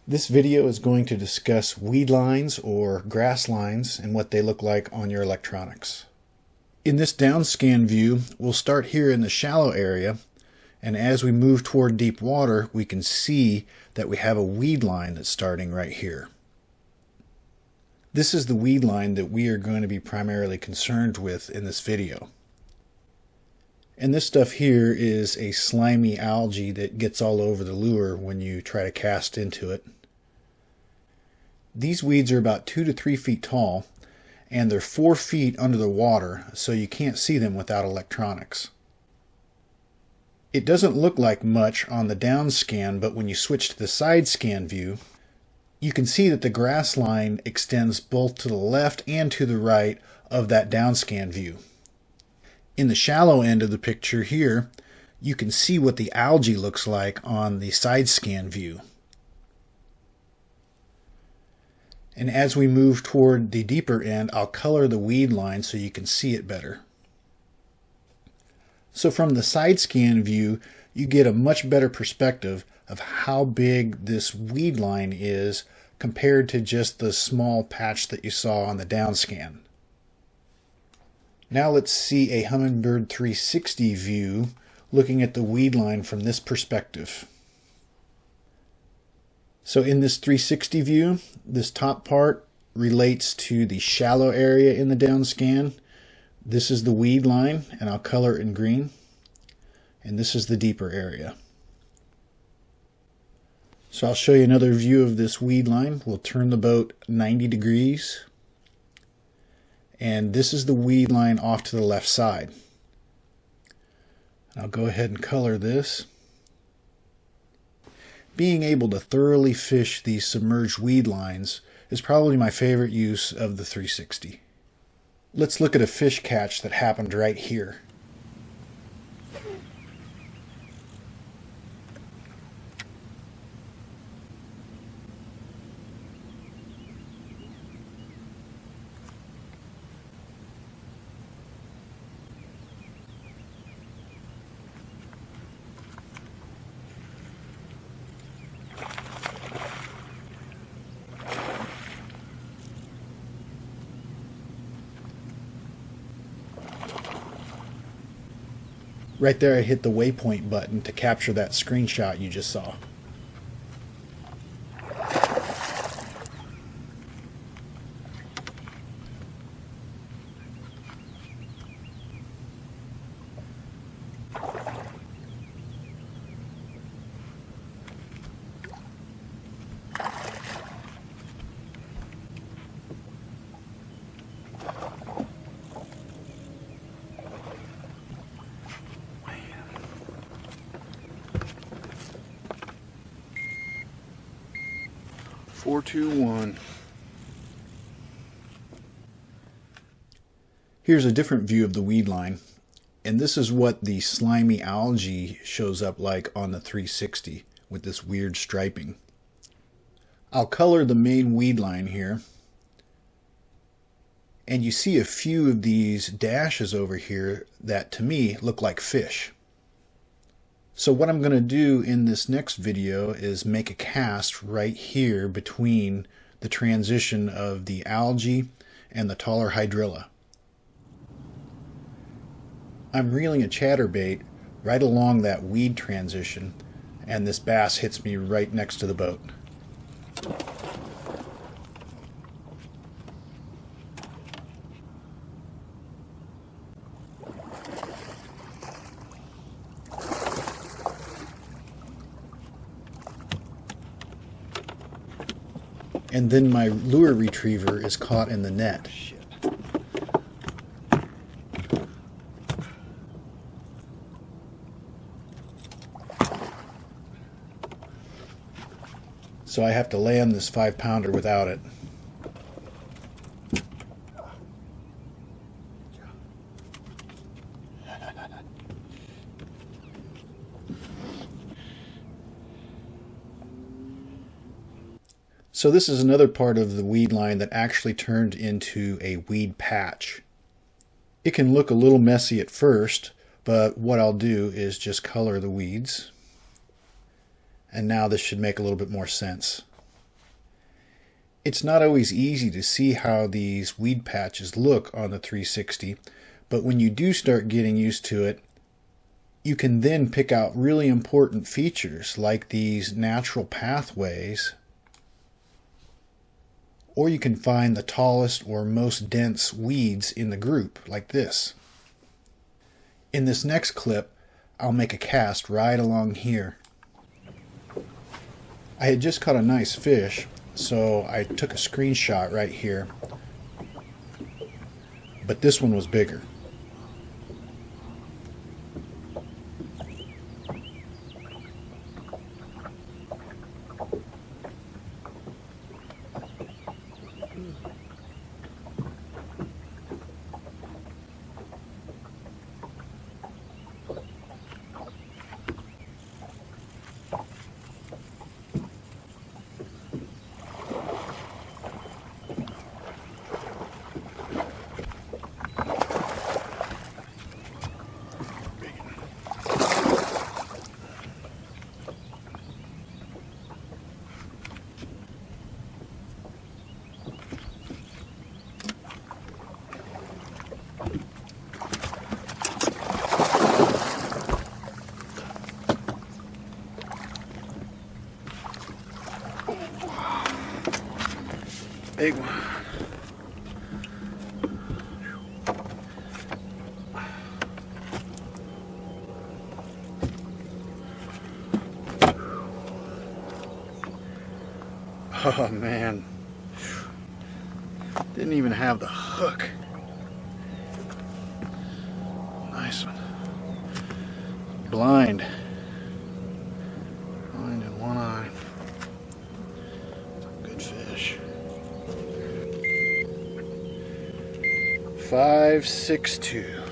This video is going to discuss weed lines or grass lines and what they look like on your electronics. In this downscan view, we'll start here in the shallow area, and as we move toward deep water, we can see that we have a weed line that's starting right here. This is the weed line that we are going to be primarily concerned with in this video. And this stuff here is a slimy algae that gets all over the lure when you try to cast into it. These weeds are about 2 to 3 feet tall, and they're 4 feet under the water, so you can't see them without electronics. It doesn't look like much on the downscan, but when you switch to the side scan view, you can see that the grass line extends both to the left and to the right of that downscan view. In the shallow end of the picture here, you can see what the algae looks like on the side scan view. And as we move toward the deeper end, I'll color the weed line so you can see it better. So from the side scan view, you get a much better perspective of how big this weed line is compared to just the small patch that you saw on the downscan. Now let's see a Humminbird 360 view looking at the weed line from this perspective. So in this 360 view, this top part relates to the shallow area in the downscan. This is the weed line, and I'll color it in green. And this is the deeper area. So I'll show you another view of this weed line. We'll turn the boat 90 degrees. And this is the weed line off to the left side. I'll go ahead and color this. Being able to thoroughly fish these submerged weed lines is probably my favorite use of the 360. Let's look at a fish catch that happened right here. Right there I hit the waypoint button to capture that screenshot you just saw. Four, two, one. Here's a different view of the weed line, and this is what the slimy algae shows up like on the 360 with this weird striping. I'll color the main weed line here, and you see a few of these dashes over here that to me look like fish. So what I'm going to do in this next video is make a cast right here between the transition of the algae and the taller hydrilla. I'm reeling a chatterbait right along that weed transition, and this bass hits me right next to the boat. And then my lure retriever is caught in the net. Shit. So I have to land this 5-pounder without it. So this is another part of the weed line that actually turned into a weed patch. It can look a little messy at first, but what I'll do is just color the weeds. And now this should make a little bit more sense. It's not always easy to see how these weed patches look on the 360, but when you do start getting used to it, you can then pick out really important features like these natural pathways, or you can find the tallest or most dense weeds in the group, like this. In this next clip, I'll make a cast right along here. I had just caught a nice fish, so I took a screenshot right here, but this one was bigger. Big one. Oh man, didn't even have the hook. Nice one. Blind in one eye. Good fish. 5.62.